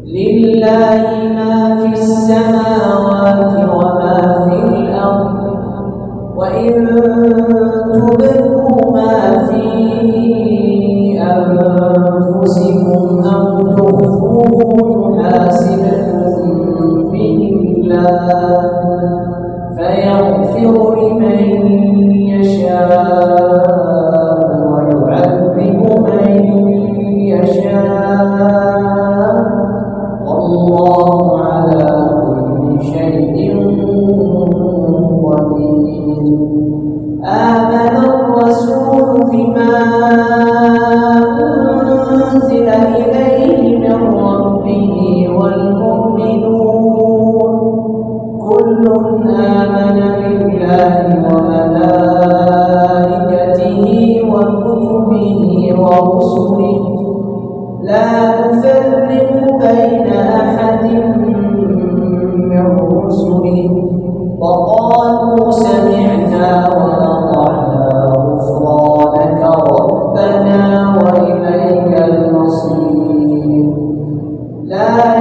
لله ما في السماوات وما في الأرض وإن تبدوا ما في أنفسكم أو تخفوه يحاسبكم به الله فيغفر لمن يشاء ويعذب من يشاء والله على كل شيء قدير. آمن الرسول بما أنزل إليه من ربه والمؤمنون كل آمن بالله وملائكته وكتبه ورسله لا نفرق بين أحد من رسله وقالوا سمعنا وأطعنا غفرانك ربنا وإليك المصير. لا